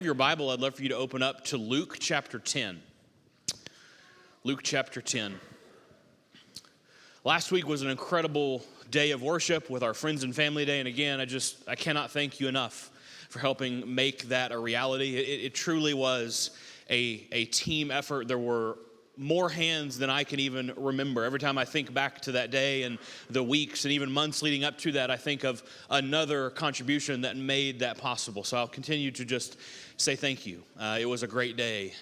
Your Bible, I'd love for you to open up to Luke chapter 10. Luke chapter 10. Last week was an incredible day of worship with our friends and family day, and again, I cannot thank you enough for helping make that a reality. It truly was a team effort. There were more hands than I can even remember. Every time I think back to that day and the weeks and even months leading up to that, I think of another contribution that made that possible. So I'll continue to just say thank you. It was a great day.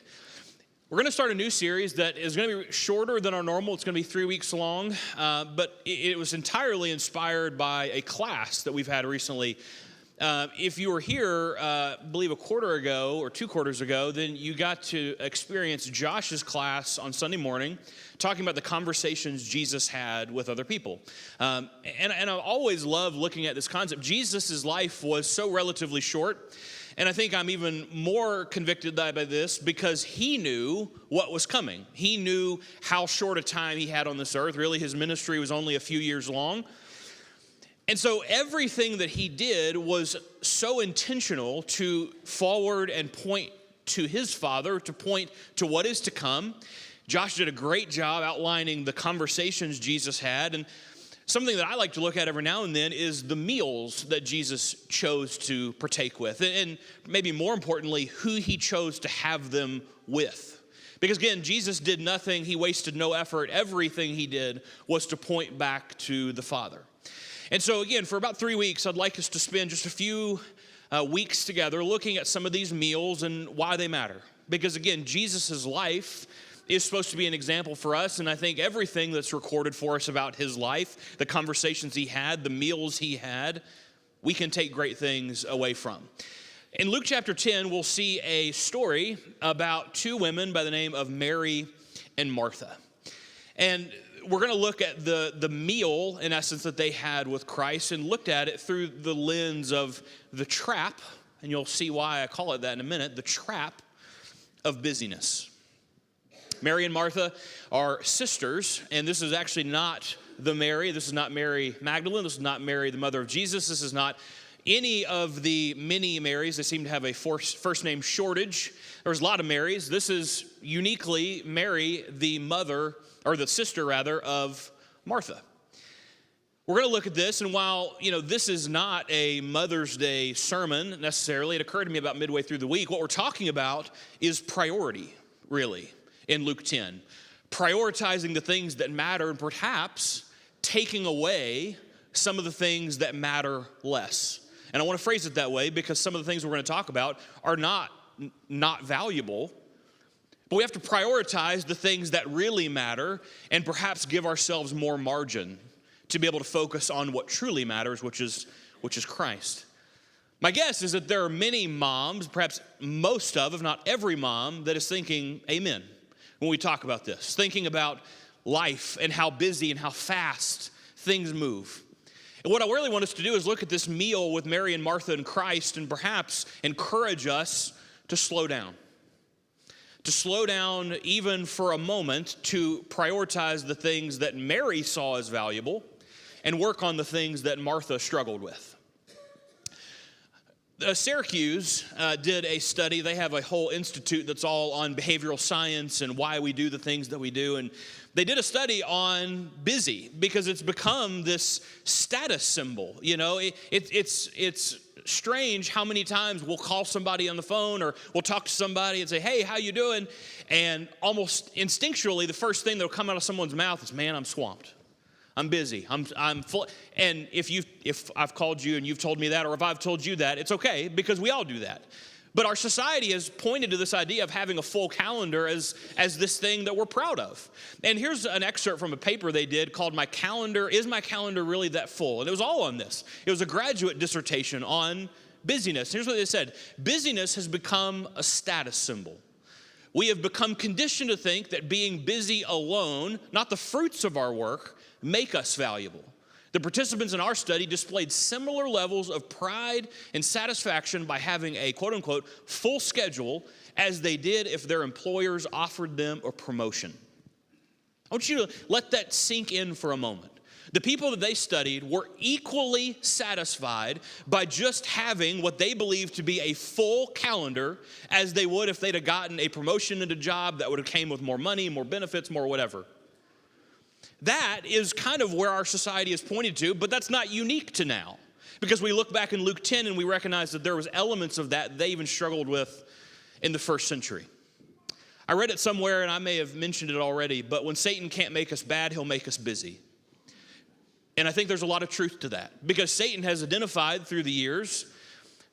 We're going to start a new series that is going to be shorter than our normal. It's going to be 3 weeks long, but it was entirely inspired by a class that we've had recently. If you were here, I believe a quarter ago or 2 quarters ago, then you got to experience Josh's class on Sunday morning, talking about the conversations Jesus had with other people. And I always love looking at this concept. Jesus' life was so relatively short, and I think I'm even more convicted by this because he knew what was coming. He knew how short a time he had on this earth. Really, his ministry was only a few years long. And so everything that he did was so intentional to forward and point to his Father, to point to what is to come. Josh did a great job outlining the conversations Jesus had. And something that I like to look at every now and then is the meals that Jesus chose to partake with. And maybe more importantly, who he chose to have them with. Because again, Jesus did nothing. He wasted no effort. Everything he did was to point back to the Father. And so again, for about 3 weeks, I'd like us to spend just a few weeks together looking at some of these meals and why they matter. Because again, Jesus' life is supposed to be an example for us, and I think everything that's recorded for us about his life, the conversations he had, the meals he had, we can take great things away from. In Luke chapter 10, we'll see a story about 2 women by the name of Mary and Martha. And we're going to look at the meal, in essence, that they had with Christ and looked at it through the lens of the trap, and you'll see why I call it that in a minute, the trap of busyness. Mary and Martha are sisters, and this is actually not the Mary. This is not Mary Magdalene. This is not Mary, the mother of Jesus. This is not any of the many Marys. They seem to have a first name shortage. There's a lot of Marys. This is uniquely Mary, the mother, or the sister rather, of Martha. We're going to look at this, and while, this is not a Mother's Day sermon necessarily, it occurred to me about midway through the week, what we're talking about is priority, really, in Luke 10. Prioritizing the things that matter and perhaps taking away some of the things that matter less. And I want to phrase it that way because some of the things we're going to talk about are not valuable. But we have to prioritize the things that really matter and perhaps give ourselves more margin to be able to focus on what truly matters, which is Christ. My guess is that there are many moms, perhaps most of, if not every mom, that is thinking amen when we talk about this, thinking about life and how busy and how fast things move. And what I really want us to do is look at this meal with Mary and Martha and Christ and perhaps encourage us to slow down. To slow down even for a moment to prioritize the things that Mary saw as valuable and work on the things that Martha struggled with. Syracuse did a study. They have a whole institute that's all on behavioral science and why we do the things that we do. And they did a study on busy because it's become this status symbol. It's strange how many times we'll call somebody on the phone or we'll talk to somebody and say, hey, how you doing? And almost instinctually, the first thing that'll come out of someone's mouth is, man, I'm swamped. I'm busy. I'm full. And if I've called you and you've told me that, or if I've told you that, it's okay because we all do that. But our society has pointed to this idea of having a full calendar as this thing that we're proud of. And here's an excerpt from a paper they did called My Calendar, Is My Calendar Really That Full? And it was all on this. It was a graduate dissertation on busyness. Here's what they said. Busyness has become a status symbol. We have become conditioned to think that being busy alone, not the fruits of our work, make us valuable. The participants in our study displayed similar levels of pride and satisfaction by having a quote-unquote full schedule as they did if their employers offered them a promotion. I want you to let that sink in for a moment. The people that they studied were equally satisfied by just having what they believed to be a full calendar as they would if they'd have gotten a promotion at a job that would have came with more money, more benefits, more whatever. That is kind of where our society is pointed to, but that's not unique to now. Because we look back in Luke 10 and we recognize that there was elements of that they even struggled with in the first century. I read it somewhere, and I may have mentioned it already, but when Satan can't make us bad, he'll make us busy. And I think there's a lot of truth to that, because Satan has identified through the years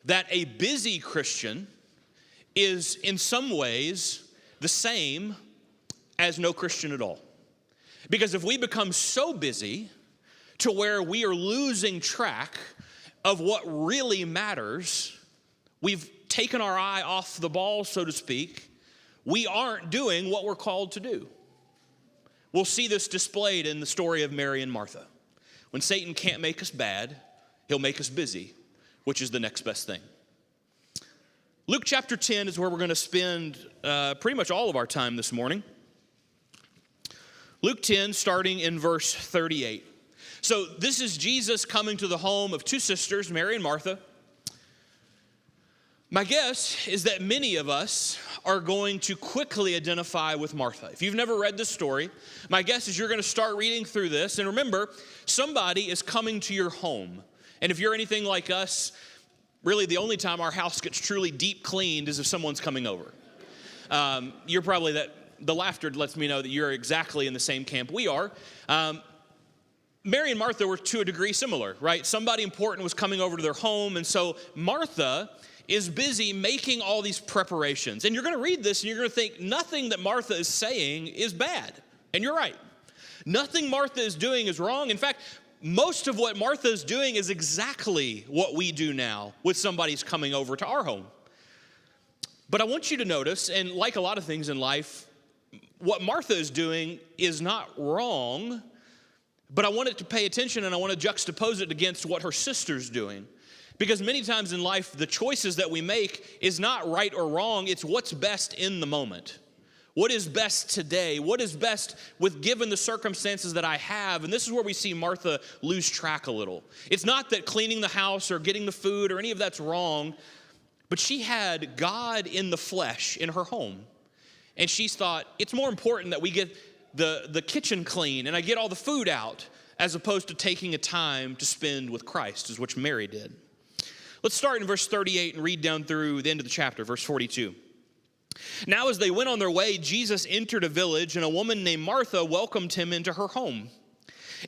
that a busy Christian is in some ways the same as no Christian at all. Because if we become so busy to where we are losing track of what really matters, we've taken our eye off the ball, so to speak. We aren't doing what we're called to do. We'll see this displayed in the story of Mary and Martha. When Satan can't make us bad, he'll make us busy, which is the next best thing. Luke chapter 10 is where we're going to spend pretty much all of our time this morning. Luke 10, starting in verse 38. So this is Jesus coming to the home of two sisters, Mary and Martha. My guess is that many of us are going to quickly identify with Martha. If you've never read this story, my guess is you're going to start reading through this. And remember, somebody is coming to your home. And if you're anything like us, really the only time our house gets truly deep cleaned is if someone's coming over. You're probably the laughter lets me know that you're exactly in the same camp we are. Mary and Martha were to a degree similar, right? Somebody important was coming over to their home, and so Martha is busy making all these preparations. And you're going to read this, and you're going to think nothing that Martha is saying is bad. And you're right. Nothing Martha is doing is wrong. In fact, most of what Martha is doing is exactly what we do now with somebody's coming over to our home. But I want you to notice, and like a lot of things in life, what Martha is doing is not wrong, but I want it to pay attention, and I want to juxtapose it against what her sister's doing. Because many times in life, the choices that we make is not right or wrong. It's what's best in the moment. What is best today? What is best with given the circumstances that I have? And this is where we see Martha lose track a little. It's not that cleaning the house or getting the food or any of that's wrong, but she had God in the flesh in her home. And she thought, it's more important that we get the kitchen clean and I get all the food out as opposed to taking a time to spend with Christ, is what Mary did. Let's start in verse 38 and read down through the end of the chapter, verse 42. Now as they went on their way, Jesus entered a village, and a woman named Martha welcomed him into her home.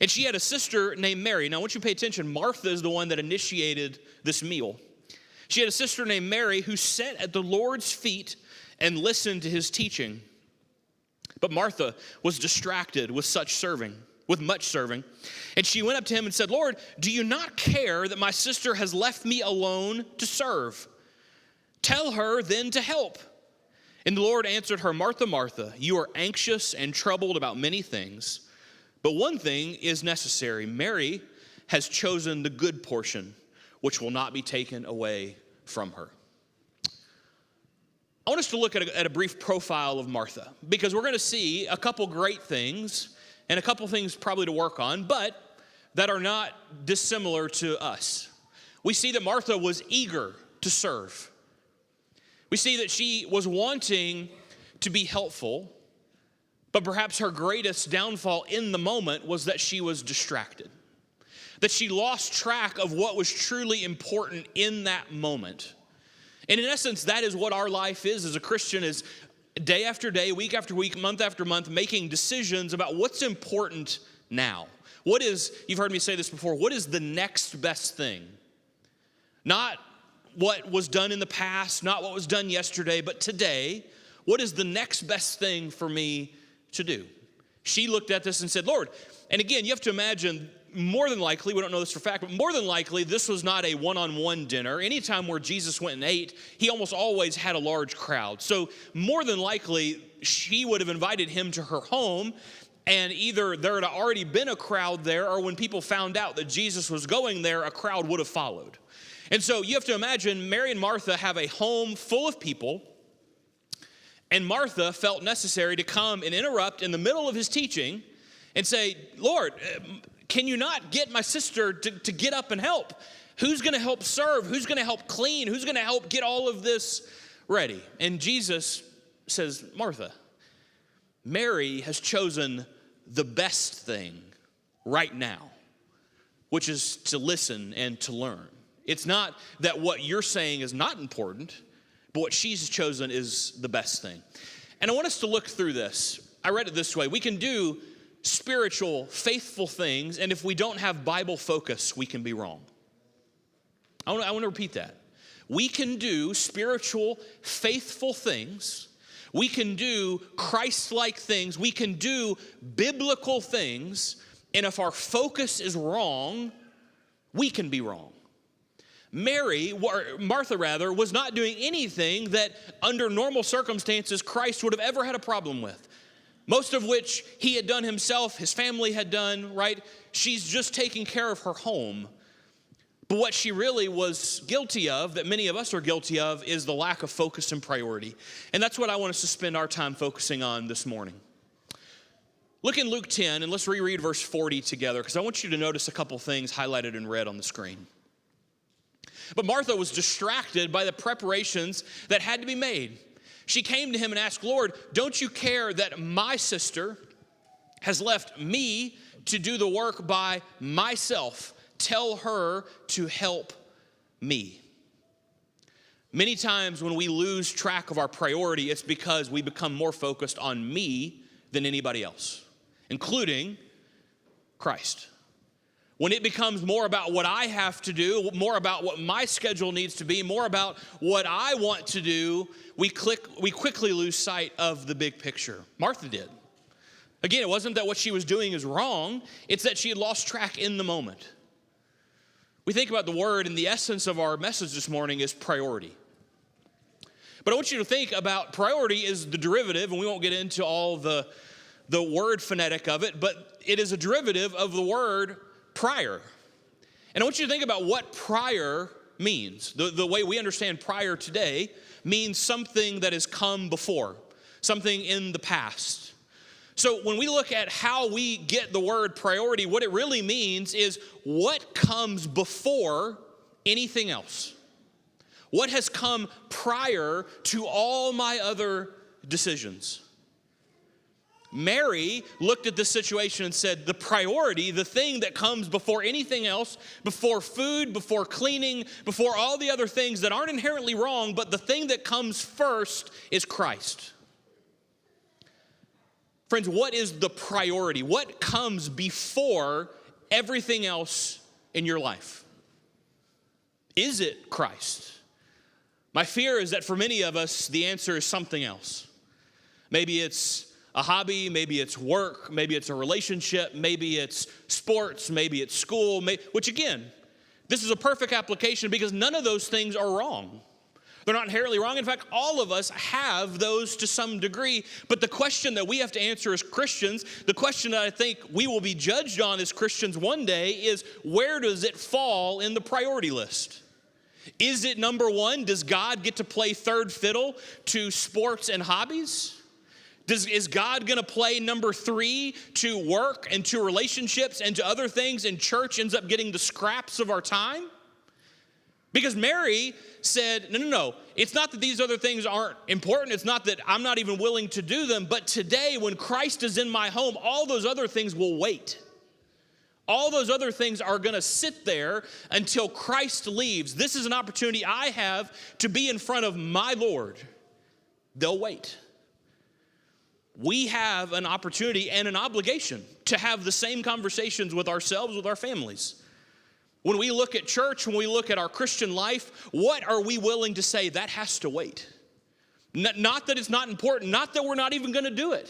And she had a sister named Mary. Now I want you to pay attention. Martha is the one that initiated this meal. She had a sister named Mary who sat at the Lord's feet and listened to his teaching. But Martha was distracted with much serving. And she went up to him and said, Lord, do you not care that my sister has left me alone to serve? Tell her then to help. And the Lord answered her, Martha, Martha, you are anxious and troubled about many things, but one thing is necessary. Mary has chosen the good portion, which will not be taken away from her. I want us to look at a brief profile of Martha, because we're going to see a couple great things and a couple things probably to work on, but that are not dissimilar to us. We see that Martha was eager to serve. We see that she was wanting to be helpful, but perhaps her greatest downfall in the moment was that she was distracted, that she lost track of what was truly important in that moment. And in essence, that is what our life is as a Christian, is day after day, week after week, month after month, making decisions about what's important now. What is, you've heard me say this before, what is the next best thing? Not what was done in the past, not what was done yesterday, but today, what is the next best thing for me to do? She looked at this and said, Lord, and again, you have to imagine, more than likely, we don't know this for a fact, but more than likely, this was not a one-on-one dinner. Anytime where Jesus went and ate, he almost always had a large crowd. So more than likely, she would have invited him to her home, and either there had already been a crowd there, or when people found out that Jesus was going there, a crowd would have followed. And so you have to imagine Mary and Martha have a home full of people, and Martha felt necessary to come and interrupt in the middle of his teaching and say, Lord, Can you not get my sister to get up and help? Who's going to help serve? Who's going to help clean? Who's going to help get all of this ready? And Jesus says, Martha, Mary has chosen the best thing right now, which is to listen and to learn. It's not that what you're saying is not important, but what she's chosen is the best thing. And I want us to look through this. I read it this way. We can do spiritual, faithful things, and if we don't have Bible focus, we can be wrong. I want to repeat that. We can do spiritual, faithful things. We can do Christ-like things. We can do biblical things, and if our focus is wrong, we can be wrong. Martha was not doing anything that under normal circumstances Christ would have ever had a problem with. Most of which he had done himself, his family had done, right? She's just taking care of her home. But what she really was guilty of, that many of us are guilty of, is the lack of focus and priority. And that's what I want us to spend our time focusing on this morning. Look in Luke 10, and let's reread verse 40 together, because I want you to notice a couple things highlighted in red on the screen. But Martha was distracted by the preparations that had to be made. She came to him and asked, Lord, don't you care that my sister has left me to do the work by myself? Tell her to help me. Many times when we lose track of our priority, it's because we become more focused on me than anybody else, including Christ. When it becomes more about what I have to do, more about what my schedule needs to be, more about what I want to do, we quickly lose sight of the big picture. Martha did. Again, it wasn't that what she was doing is wrong, it's that she had lost track in the moment. We think about the word, and the essence of our message this morning is priority. But I want you to think about priority is the derivative, and we won't get into all the word phonetic of it, but it is a derivative of the word prior. And I want you to think about what prior means. The way we understand prior today means something that has come before, something in the past. So when we look at how we get the word priority, what it really means is what comes before anything else. What has come prior to all my other decisions? Mary looked at this situation and said, the priority, the thing that comes before anything else, before food, before cleaning, before all the other things that aren't inherently wrong, but the thing that comes first is Christ. Friends, what is the priority? What comes before everything else in your life? Is it Christ? My fear is that for many of us, the answer is something else. Maybe it's a hobby, maybe it's work, maybe it's a relationship, maybe it's sports, maybe it's school, which again, this is a perfect application because none of those things are wrong. They're not inherently wrong. In fact, all of us have those to some degree. But the question that we have to answer as Christians, the question that I think we will be judged on as Christians one day is, where does it fall in the priority list? Is it number one? Does God get to play third fiddle to sports and hobbies? Is God going to play number three to work and to relationships and to other things, and church ends up getting the scraps of our time? Because Mary said, no. It's not that these other things aren't important. It's not that I'm not even willing to do them. But today, when Christ is in my home, all those other things will wait. All those other things are going to sit there until Christ leaves. This is an opportunity I have to be in front of my Lord. They'll wait. We have an opportunity and an obligation to have the same conversations with ourselves, with our families. When we look at church, when we look at our Christian life, what are we willing to say that has to wait? Not that it's not important, not that we're not even going to do it,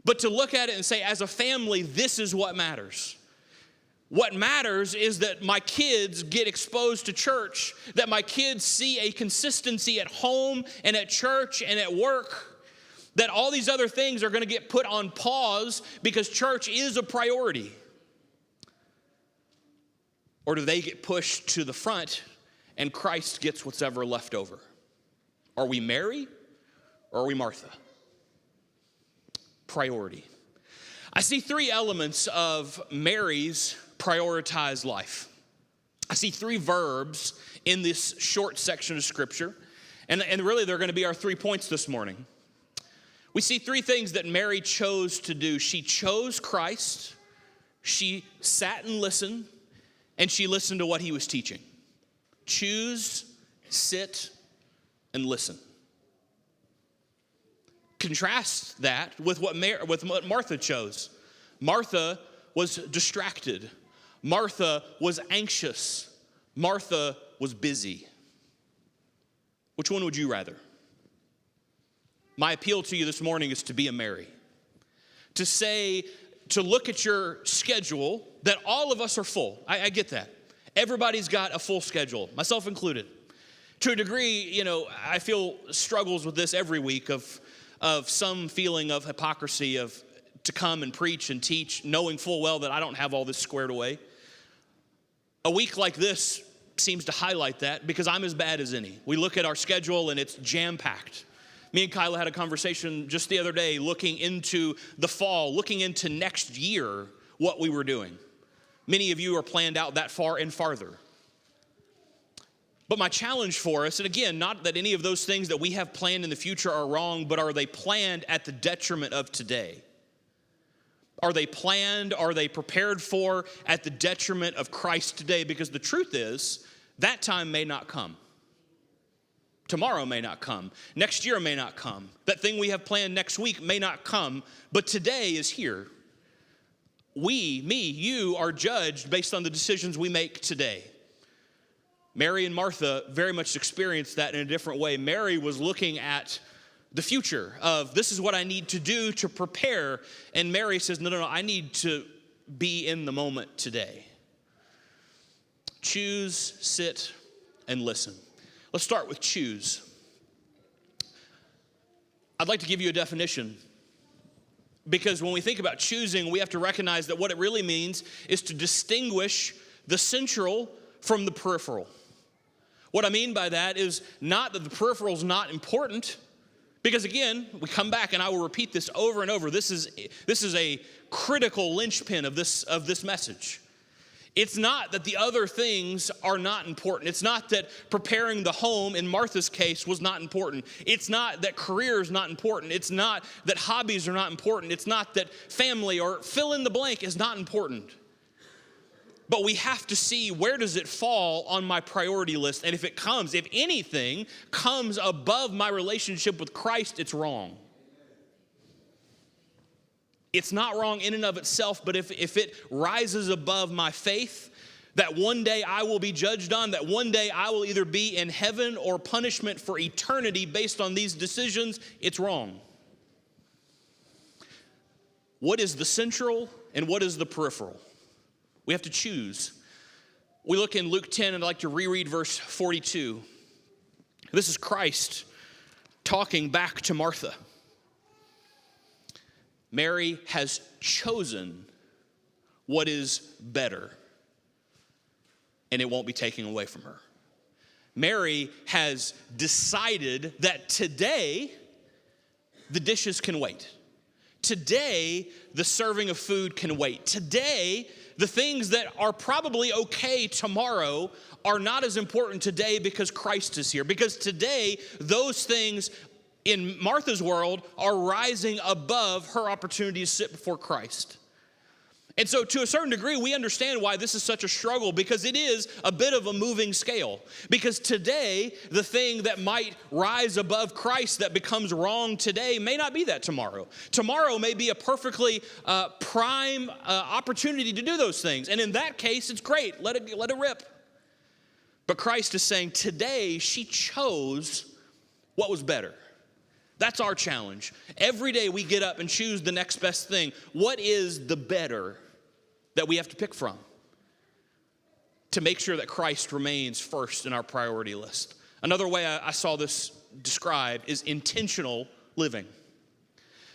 but to look at it and say, as a family, this is what matters. What matters is that my kids get exposed to church, that my kids see a consistency at home and at church and at work, that all these other things are going to get put on pause because church is a priority. Or do they get pushed to the front and Christ gets what's ever left over? Are we Mary or are we Martha? Priority. I see three elements of Mary's prioritized life. I see three verbs in this short section of Scripture, and really they're going to be our 3 points this morning. We see three things that Mary chose to do. She chose Christ, she sat and listened, and she listened to what he was teaching. Choose, sit, and listen. Contrast that with what Martha chose. Martha was distracted. Martha was anxious. Martha was busy. Which one would you rather? My appeal to you this morning is to be a Mary. To look at your schedule, that all of us are full. I get that. Everybody's got a full schedule, myself included. To a degree, I feel struggles with this every week of some feeling of hypocrisy to come and preach and teach, knowing full well that I don't have all this squared away. A week like this seems to highlight that because I'm as bad as any. We look at our schedule and it's jam-packed. Me and Kyla had a conversation just the other day looking into the fall, looking into next year, what we were doing. Many of you are planned out that far and farther. But my challenge for us, and again, not that any of those things that we have planned in the future are wrong, but are they planned at the detriment of today? Are they planned, are they prepared for at the detriment of Christ today? Because the truth is, that time may not come. Tomorrow may not come. Next year may not come. That thing we have planned next week may not come, but today is here. You are judged based on the decisions we make today. Mary and Martha very much experienced that in a different way. Mary was looking at the future of this is what I need to do to prepare. And Mary says, no, I need to be in the moment today. Choose, sit, and listen. Let's start with choose. I'd like to give you a definition because when we think about choosing, we have to recognize that what it really means is to distinguish the central from the peripheral. What I mean by that is not that the peripheral is not important, because again, we come back and I will repeat this over and over. This is a critical linchpin of this message. It's not that the other things are not important. It's not that preparing the home, in Martha's case, was not important. It's not that career is not important. It's not that hobbies are not important. It's not that family or fill in the blank is not important. But we have to see where does it fall on my priority list. And if anything comes above my relationship with Christ, it's wrong. It's not wrong in and of itself, but if it rises above my faith, that one day I will be judged on, that one day I will either be in heaven or punishment for eternity based on these decisions, it's wrong. What is the central and what is the peripheral? We have to choose. We look in Luke 10, and I'd like to reread verse 42. This is Christ talking back to Martha. Mary has chosen what is better, and it won't be taken away from her. Mary has decided that today the dishes can wait. Today the serving of food can wait. Today the things that are probably okay tomorrow are not as important today because Christ is here. Because today those things in Martha's world are rising above her opportunity to sit before Christ. And so to a certain degree, we understand why this is such a struggle, because it is a bit of a moving scale. Because today, the thing that might rise above Christ that becomes wrong today may not be that tomorrow. Tomorrow may be a perfectly prime opportunity to do those things. And in that case, it's great. Let it rip. But Christ is saying today she chose what was better. That's our challenge. Every day we get up and choose the next best thing. What is the better that we have to pick from to make sure that Christ remains first in our priority list? Another way I saw this described is intentional living.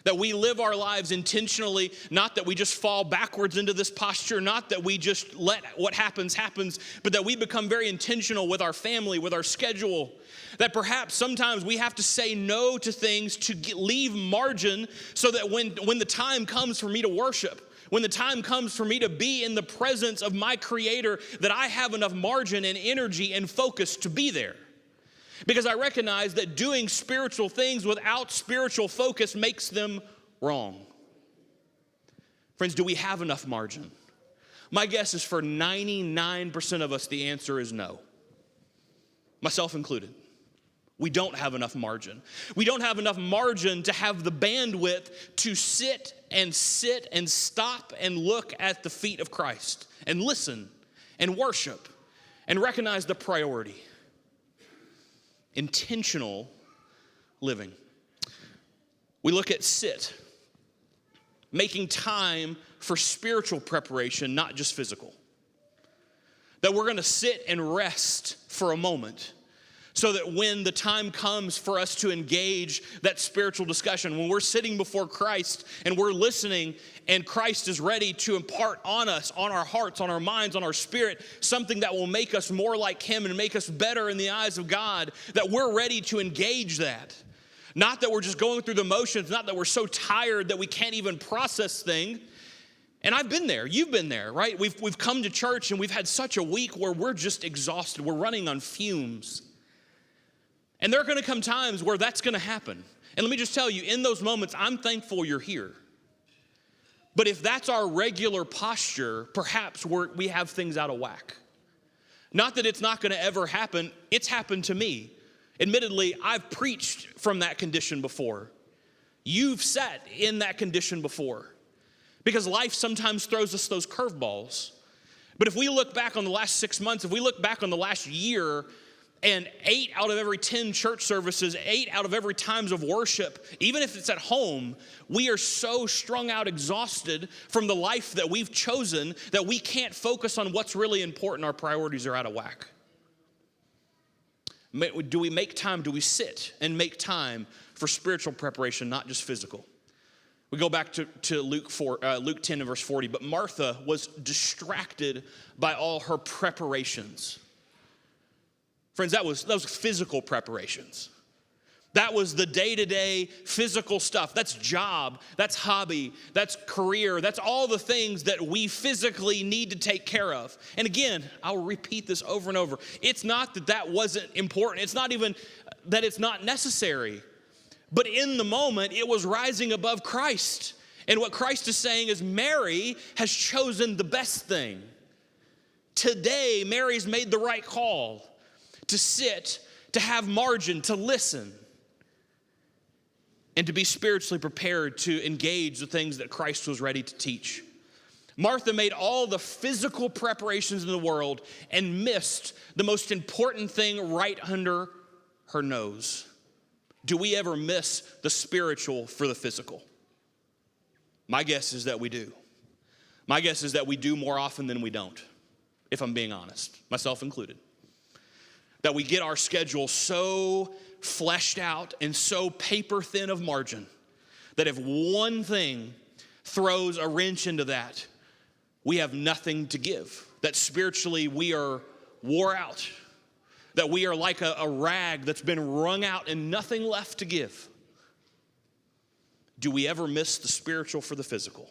That we live our lives intentionally, not that we just fall backwards into this posture, not that we just let what happens, but that we become very intentional with our family, with our schedule. That perhaps sometimes we have to say no to things to leave margin so that when the time comes for me to worship, when the time comes for me to be in the presence of my Creator, that I have enough margin and energy and focus to be there. Because I recognize that doing spiritual things without spiritual focus makes them wrong. Friends, do we have enough margin? My guess is for 99% of us, the answer is no. Myself included. We don't have enough margin. We don't have enough margin to have the bandwidth to sit and stop and look at the feet of Christ and listen and worship and recognize the priority. Intentional living. We look at sit, making time for spiritual preparation, not just physical. That we're going to sit and rest for a moment so that when the time comes for us to engage that spiritual discussion, when we're sitting before Christ and we're listening and Christ is ready to impart on us, on our hearts, on our minds, on our spirit, something that will make us more like Him and make us better in the eyes of God, that we're ready to engage that. Not that we're just going through the motions, not that we're so tired that we can't even process things. And I've been there, you've been there, right? We've come to church and we've had such a week where we're just exhausted, we're running on fumes. And there are going to come times where that's going to happen. And let me just tell you, in those moments, I'm thankful you're here. But if that's our regular posture, perhaps we have things out of whack. Not that it's not going to ever happen. It's happened to me. Admittedly, I've preached from that condition before. You've sat in that condition before. Because life sometimes throws us those curveballs. But if we look back on the last 6 months, if we look back on the last year, and 8 out of every 10 church services, 8 out of every times of worship, even if it's at home, we are so strung out, exhausted from the life that we've chosen that we can't focus on what's really important. Our priorities are out of whack. Do we make time? Do we sit and make time for spiritual preparation, not just physical? We go back to Luke 10 and verse 40. But Martha was distracted by all her preparations. Friends, that was physical preparations. That was the day-to-day physical stuff. That's job, that's hobby, that's career, that's all the things that we physically need to take care of. And again, I'll repeat this over and over. It's not that wasn't important. It's not even that it's not necessary. But in the moment, it was rising above Christ. And what Christ is saying is Mary has chosen the best thing. Today, Mary's made the right call. To sit, to have margin, to listen, and to be spiritually prepared to engage the things that Christ was ready to teach. Martha made all the physical preparations in the world and missed the most important thing right under her nose. Do we ever miss the spiritual for the physical? My guess is that we do. My guess is that we do more often than we don't, if I'm being honest, myself included. That we get our schedule so fleshed out and so paper thin of margin that if one thing throws a wrench into that, we have nothing to give. That spiritually we are wore out. That we are like a rag that's been wrung out and nothing left to give. Do we ever miss the spiritual for the physical?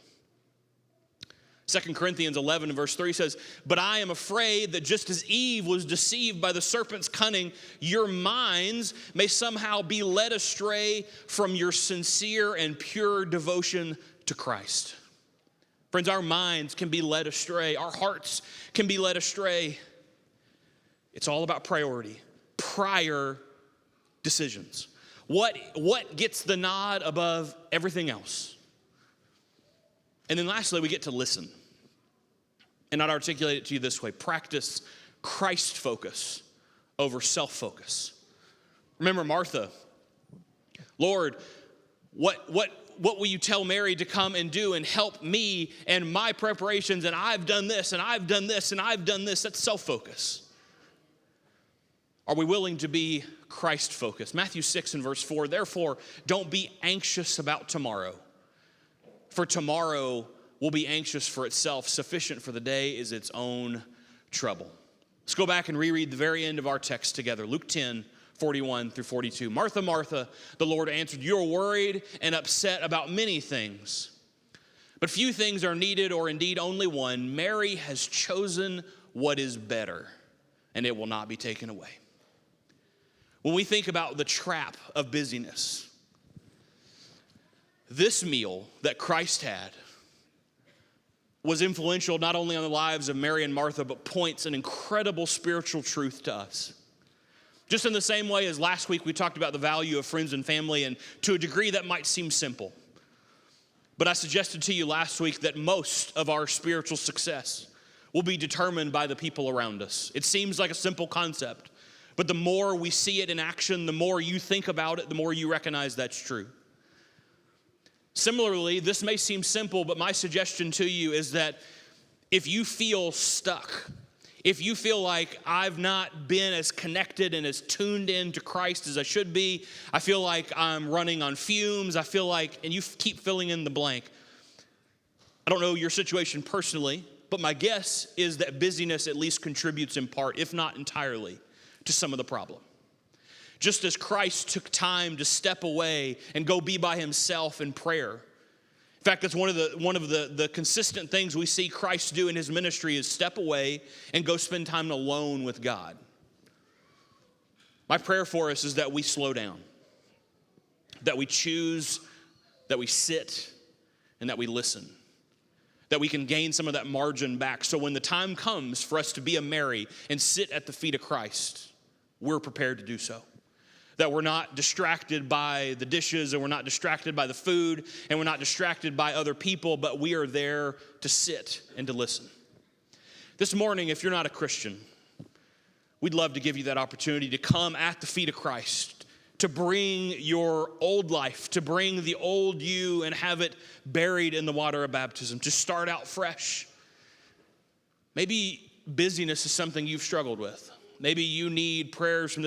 2 Corinthians 11 and verse 3 says, "But I am afraid that just as Eve was deceived by the serpent's cunning, your minds may somehow be led astray from your sincere and pure devotion to Christ." Friends, our minds can be led astray. Our hearts can be led astray. It's all about priority, prior decisions. What gets the nod above everything else? And then lastly, we get to listen. And I'd articulate it to you this way. Practice Christ focus over self-focus. Remember Martha. Lord, what will you tell Mary to come and do and help me and my preparations, and I've done this, and I've done this, and I've done this. That's self-focus. Are we willing to be Christ-focused? Matthew 6 and verse 4, therefore, don't be anxious about tomorrow, for tomorrow will be anxious for itself. Sufficient for the day is its own trouble. Let's go back and reread the very end of our text together. Luke 10, 41 through 42. Martha, Martha, the Lord answered, you're worried and upset about many things, but few things are needed, or indeed only one. Mary has chosen what is better, and it will not be taken away. When we think about the trap of busyness, this meal that Christ had was influential not only on the lives of Mary and Martha, but points an incredible spiritual truth to us. Just in the same way as last week we talked about the value of friends and family, and to a degree that might seem simple. But I suggested to you last week that most of our spiritual success will be determined by the people around us. It seems like a simple concept, but the more we see it in action, the more you think about it, the more you recognize that's true. Similarly, this may seem simple, but my suggestion to you is that if you feel stuck, if you feel like I've not been as connected and as tuned in to Christ as I should be, I feel like I'm running on fumes, I feel like, and you keep filling in the blank. I don't know your situation personally, but my guess is that busyness at least contributes in part, if not entirely, to some of the problem. Just as Christ took time to step away and go be by himself in prayer. In fact, that's one of the consistent things we see Christ do in his ministry is step away and go spend time alone with God. My prayer for us is that we slow down, that we choose, that we sit, and that we listen, that we can gain some of that margin back. So when the time comes for us to be a Mary and sit at the feet of Christ, we're prepared to do so. That we're not distracted by the dishes, and we're not distracted by the food, and we're not distracted by other people, but we are there to sit and to listen. This morning, if you're not a Christian, we'd love to give you that opportunity to come at the feet of Christ, to bring your old life, to bring the old you and have it buried in the water of baptism, to start out fresh. Maybe busyness is something you've struggled with. Maybe you need prayers from